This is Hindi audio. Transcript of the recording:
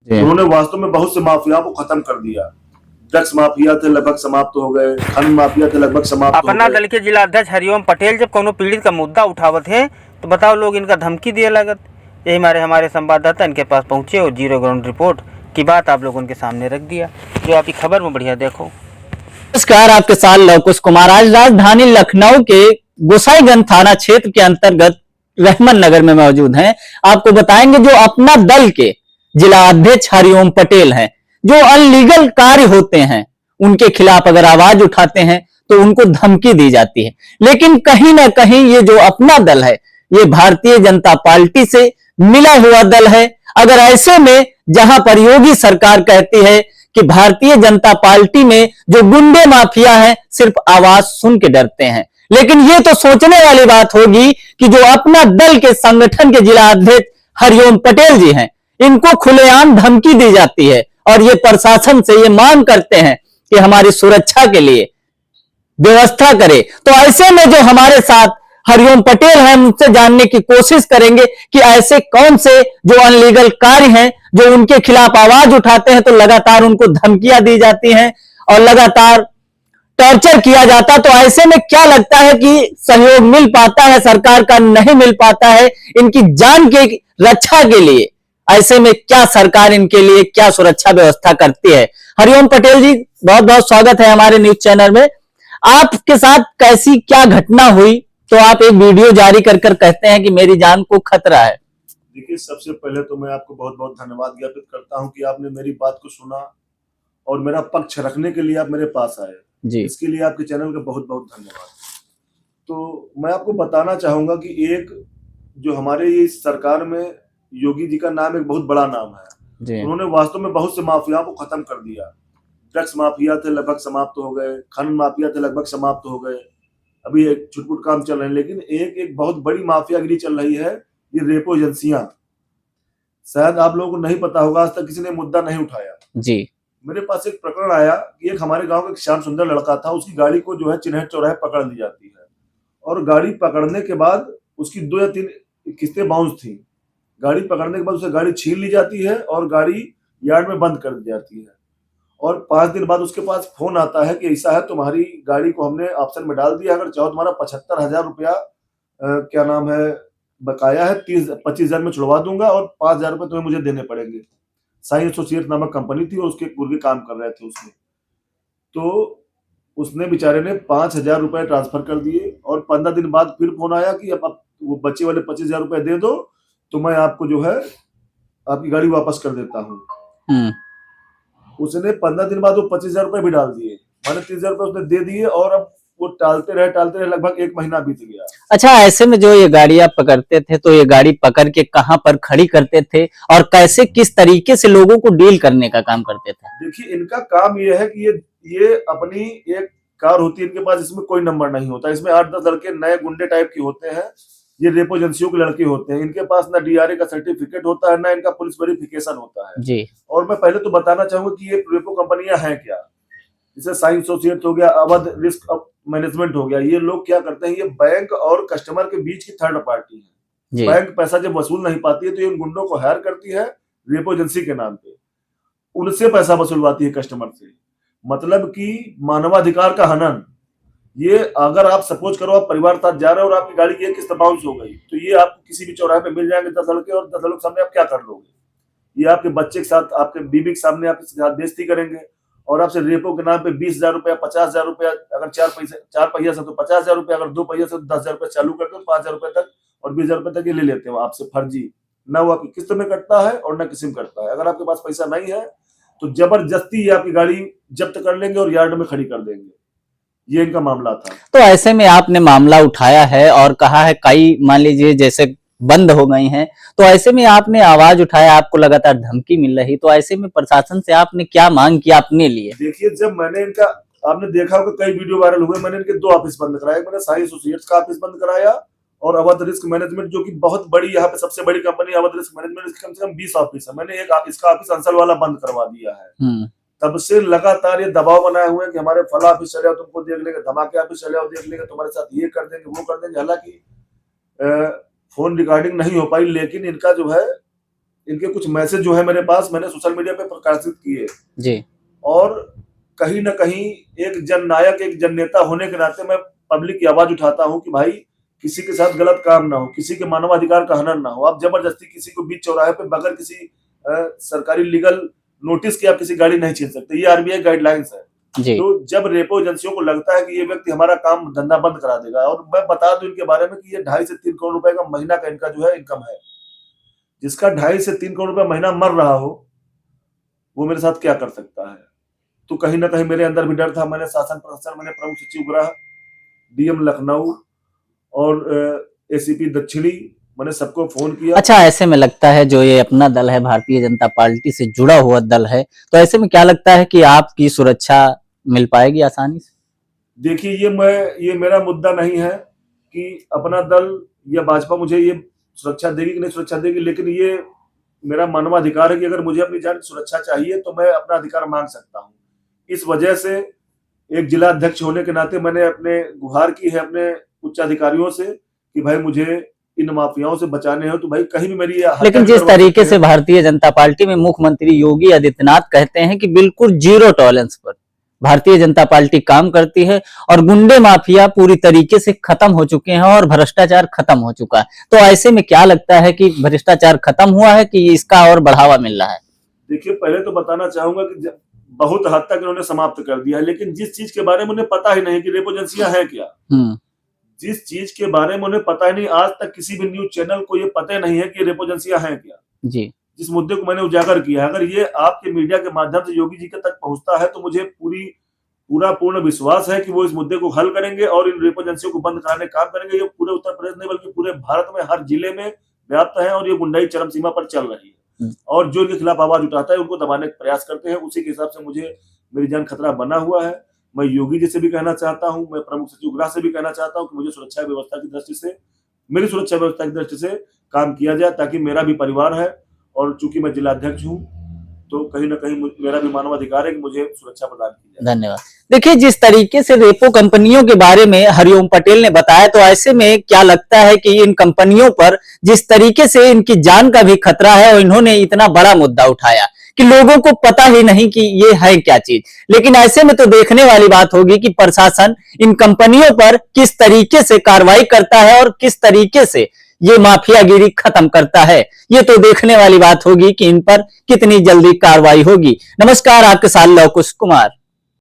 उन्होंने वास्तव में बहुत से माफिया को खत्म कर दिया। ड्रग्स माफिया थे लगभग समाप्त हो गए, खनन माफिया थे लगभग समाप्त हो अपना गए। दल के जिला अध्यक्ष हरिओम पटेल जब कोनो पीड़ित का मुद्दा उठावत है तो बताओ लोग इनका धमकी दिए लागत। यही हमारे संवाददाता इनके पास पहुंचे और जीरो ग्राउंड रिपोर्ट की बात आप लोगों के सामने रख दिया, जो आपकी खबर में बढ़िया देखो। नमस्कार, आपके साथ लवकुश कुमार। आज राजधानी लखनऊ के गोसाईगंज थाना क्षेत्र के अंतर्गत रहमन नगर में मौजूद हैं। आपको बताएंगे जो अपना दल के जिला अध्यक्ष हरिओम पटेल हैं, जो अनलीगल कार्य होते हैं उनके खिलाफ अगर आवाज उठाते हैं तो उनको धमकी दी जाती है। लेकिन कहीं ना कहीं ये जो अपना दल है ये भारतीय जनता पार्टी से मिला हुआ दल है। अगर ऐसे में जहां पर योगी सरकार कहती है कि भारतीय जनता पार्टी में जो गुंडे माफिया हैं सिर्फ आवाज सुन के डरते हैं, लेकिन ये तो सोचने वाली बात होगी कि जो अपना दल के संगठन के जिला अध्यक्ष हरिओम पटेल जी हैं, इनको खुलेआम धमकी दी जाती है और ये प्रशासन से ये मांग करते हैं कि हमारी सुरक्षा के लिए व्यवस्था करे। तो ऐसे में जो हमारे साथ हरिओम पटेल हैं, उनसे जानने की कोशिश करेंगे कि ऐसे कौन से जो अनलीगल कार्य हैं जो उनके खिलाफ आवाज उठाते हैं तो लगातार उनको धमकियां दी जाती हैं और लगातार टॉर्चर किया जाता। तो ऐसे में क्या लगता है कि सहयोग मिल पाता है सरकार का, नहीं मिल पाता है इनकी जान की रक्षा के लिए? ऐसे में क्या सरकार इनके लिए क्या सुरक्षा व्यवस्था करती है? हरिओम पटेल जी, बहुत बहुत स्वागत है हमारे न्यूज चैनल में। आपके साथ कैसी क्या घटना हुई तो आप एक वीडियो जारी कर कहते हैं कि मेरी जान को खतरा है? देखिए, सबसे पहले तो मैं आपको बहुत बहुत धन्यवाद ज्ञापित करता हूं कि आपने मेरी बात को सुना और मेरा पक्ष रखने के लिए आप मेरे पास आए जी। इसके लिए आपके चैनल का बहुत बहुत धन्यवाद। तो मैं आपको बताना चाहूंगा कि एक जो हमारे इस सरकार में योगी जी का नाम एक बहुत बड़ा नाम है। उन्होंने वास्तव में बहुत से माफिया को खत्म कर दिया। ड्रग्स माफिया थे लगभग समाप्त हो गए, खनन माफिया थे लगभग समाप्त हो गए, अभी एक छुटपुट काम चल रहे हैं। लेकिन एक बहुत बड़ी माफियागिरी चल रही है, ये रेपो एजेंसियां। शायद आप लोगों को नहीं पता होगा, आज तक किसी ने मुद्दा नहीं उठाया जी। मेरे पास एक प्रकरण आया कि एक हमारे गांव का एक श्याम सुंदर लड़का था, उसकी गाड़ी को जो है चिन्हट चौराहे पकड़ ली जाती है और गाड़ी पकड़ने के बाद उसकी 2 या 3 किस्तें बाउंस थी। गाड़ी पकड़ने के बाद उसे गाड़ी छीन ली जाती है और गाड़ी यार्ड में बंद कर दी जाती है और 5 दिन बाद उसके पास फोन आता है कि ऐसा है, तुम्हारी गाड़ी को हमने ऑप्शन में डाल दिया, अगर चाहो तुम्हारा 75,000 रुपया क्या नाम है बकाया है, 25,000 में छुड़वा दूंगा और 5,000 रुपये तुम्हें मुझे देने पड़ेंगे। साई एसोसिएट नामक कंपनी थी और उसके पूर्वी काम कर रहे थे उसमें। तो उसने बेचारे ने 5,000 रुपये ट्रांसफर कर दिए और 15 दिन बाद फिर फोन आया कि अब वो बचे वाले 25,000 रुपये दे दो तो मैं आपको जो है आपकी गाड़ी वापस कर देता हूँ। उसने 15 दिन बाद वो 25,000 रुपये भी डाल दिए, मैंने 30,000 रुपये उसने दे दिए और अब वो टालते रहे लगभग 1 महीना बीत गया। अच्छा, ऐसे में जो ये गाड़ी आप पकड़ते थे तो ये गाड़ी पकड़ के कहां पर खड़ी करते थे और कैसे किस तरीके से लोगों को डील करने का काम करते थे? देखिए, इनका काम ये है कि ये अपनी एक कार होती है इनके पास, इसमें कोई नंबर नहीं होता, इसमें 8-10 लड़के नए गुंडे टाइप के होते हैं। ये रेपो एजेंसियों के लड़के होते हैं, इनके पास ना डीआरए का सर्टिफिकेट होता है ना इनका पुलिस वेरिफिकेशन होता है जी। और मैं पहले तो बताना चाहूंगा कि ये रेपो कंपनियां हैं क्या। जैसे साई एसोसिएट हो गया, अवध रिस्क मैनेजमेंट हो गया, ये लोग क्या करते हैं, ये बैंक और कस्टमर के बीच की थर्ड पार्टी है। बैंक पैसा जब वसूल नहीं पाती है तो इन गुंडों को हायर करती है रेपो एजेंसी के नाम पे, उनसे पैसा वसूलवाती है कस्टमर से, मतलब कि मानवाधिकार का हनन। ये अगर आप सपोज करो आप परिवार साथ जा रहे हो और आपकी गाड़ी की एक किस्त बाउंस हो गई तो ये आपको किसी भी चौराहे पे मिल जाएंगे 10 लड़के और 10 लड़कों के सामने आप क्या कर लोगे? ये आपके बच्चे के साथ, आपके बीबी के सामने आपके साथ बेइज्जती करेंगे और आपसे रेपो के नाम पे 20,000 रुपया, 50,000 रुपया, अगर 4 पहिया से तो 50,000 रुपया, अगर 2 पहिया से तो 10,000 रुपया चालू करते हो, 5,000 रुपये तक और 20,000 रुपये तक ये ले लेते हो आपसे फर्जी। ना वो आपकी किस्त में कटता है और ना किसी में कटता है। अगर आपके पास पैसा नहीं है तो जबरदस्ती ये आपकी गाड़ी जब्त कर लेंगे और यार्ड में खड़ी कर देंगे। ये इनका मामला था। तो ऐसे में आपने मामला उठाया है और कहा है कई मान लीजिए जैसे बंद हो गई हैं, तो ऐसे में आपने आवाज उठाया, आपको लगातार धमकी मिल रही, तो ऐसे में प्रशासन से आपने क्या मांग किया अपने लिए? देखिए, जब मैंने इनका, आपने देखा होगा कई वीडियो वायरल हुए, मैंने इनके 2 ऑफिस बंद कराए। मैंने साई एसोसिएट्स का ऑफिस बंद कराया और अवध रिस्क मैनेजमेंट, जो कि बहुत बड़ी यहाँ पे सबसे बड़ी कंपनी अवध रिस्क मैनेजमेंट, इसके कम से कम 20 ऑफिस है, मैंने इसका ऑफिस अंसल वाला बंद करवा दिया है। तब से लगातार ये दबाव बनाए हुए हैं कि हमारे फला ऑफिस चले आओ तुमको देख लेंगे, धमाके ऑफिस चले आओ देख लेंगे, तुम्हारे साथ ये कर देंगे वो कर देंगे। हालांकि फोन रिकॉर्डिंग नहीं हो पाई, लेकिन इनका जो है इनके कुछ मैसेज जो है मेरे पास, मैंने सोशल मीडिया पे प्रकाशित किए जी। और कहीं ना कहीं एक जननायक, एक जननेता होने के नाते मैं पब्लिक की आवाज उठाता हूं कि भाई किसी के साथ गलत काम ना हो, किसी के मानवाधिकार का हनन ना हो। आप जबरदस्ती किसी को बीच चौराहे पे बगैर किसी सरकारी लीगल नोटिस के आप किसी गाड़ी नहीं छीन सकते, ये आरबीआई गाइडलाइंस है। तो जब रेपो एजेंसियों को लगता है कि ये व्यक्ति हमारा काम धंधा बंद करा देगा, और मैं बता दूं इनके बारे में कि ये 2.5 से 3 करोड़ रुपए का महीना का इनका जो है इनकम है। जिसका 2.5 से 3 करोड़ रुपए महीना मर रहा हो, वो मेरे साथ क्या कर सकता है। तो कहीं ना कहीं मेरे अंदर भी डर था। मैंने शासन प्रशासन, मैंने प्रमुख सचिव गृह, डीएम लखनऊ और एसीपी दक्षिणी, मैंने सबको फोन किया। अच्छा, ऐसे में लगता है जो ये अपना दल है, भारतीय जनता पार्टी से जुड़ा हुआ दल है, तो ऐसे में क्या लगता है कि आपकी सुरक्षा मिल पाएगी आसानी से? देखिए, ये मेरा मुद्दा नहीं है कि अपना दल या भाजपा मुझे ये सुरक्षा देगी कि नहीं सुरक्षा देगी, लेकिन ये मेरा मानवाधिकार है कि अगर मुझे अपनी जान की सुरक्षा चाहिए तो मैं अपना अधिकार मांग सकता हूँ। इस वजह से एक जिला अध्यक्ष होने के नाते मैंने अपने गुहार की है अपने उच्च अधिकारियों से कि भाई मुझे इन माफियाओं से बचाने हो तो भाई कहीं भी मेरी। लेकिन जिस तरीके से भारतीय जनता पार्टी में मुख्यमंत्री योगी आदित्यनाथ कहते हैं कि बिल्कुल जीरो टॉलरेंस पर भारतीय जनता पार्टी काम करती है और गुंडे माफिया पूरी तरीके से खत्म हो चुके हैं और भ्रष्टाचार खत्म हो चुका है, तो ऐसे में क्या लगता है कि भ्रष्टाचार खत्म हुआ है कि इसका और बढ़ावा मिल रहा है? देखिए, पहले तो बताना चाहूंगा कि बहुत हद तक इन्होंने समाप्त कर दिया है, लेकिन जिस चीज के बारे में उन्हें पता ही नहीं कि रेपो एजेंसियां हैं क्या, जिस चीज के बारे में उन्हें पता ही नहीं, आज तक किसी भी न्यूज चैनल को ये पता नहीं है कि रेपो एजेंसियां हैं क्या जी। जिस मुद्दे को मैंने उजागर किया है, अगर ये आपके मीडिया के माध्यम से योगी जी के तक पहुंचता है तो मुझे पूर्ण विश्वास है कि वो इस मुद्दे को हल करेंगे और इन रेपो एजेंसियों को बंद कराने का काम करेंगे। ये पूरे उत्तर प्रदेश नहीं बल्कि पूरे भारत में हर जिले में व्याप्त है और ये गुंडाई चरम सीमा पर चल रही है और जो इनके खिलाफ आवाज उठाता है उनको दबाने का प्रयास करते हैं। उसी के हिसाब से मुझे मेरी जान खतरा बना हुआ है। मैं योगी जी से भी कहना चाहता हूं, मैं प्रमुख सचिव गृह से भी कहना चाहता हूं कि मुझे सुरक्षा व्यवस्था की दृष्टि से, मेरी सुरक्षा व्यवस्था की दृष्टि से काम किया जाए, ताकि मेरा भी परिवार है और चूंकि मैं जिला अध्यक्ष हूं तो कहीं ना कहीं मेरा भी मानवाधिकार है कि मुझे सुरक्षा प्रदान की जाए। धन्यवाद। देखिए, जिस तरीके से रेपो कंपनियों के बारे में हरिओम पटेल ने बताया, तो ऐसे में क्या लगता है कि इन कंपनियों पर जिस तरीके से इनकी जान का भी खतरा है और इन्होंने इतना बड़ा मुद्दा उठाया कि लोगों को पता ही नहीं कि ये है क्या चीज, लेकिन ऐसे में तो देखने वाली बात होगी कि प्रशासन इन कंपनियों पर किस तरीके से कार्रवाई करता है और किस तरीके से ये माफियागिरी खत्म करता है। ये तो देखने वाली बात होगी कि इन पर कितनी जल्दी कार्रवाई होगी। नमस्कार, आपके साथ लव कुश कुमार।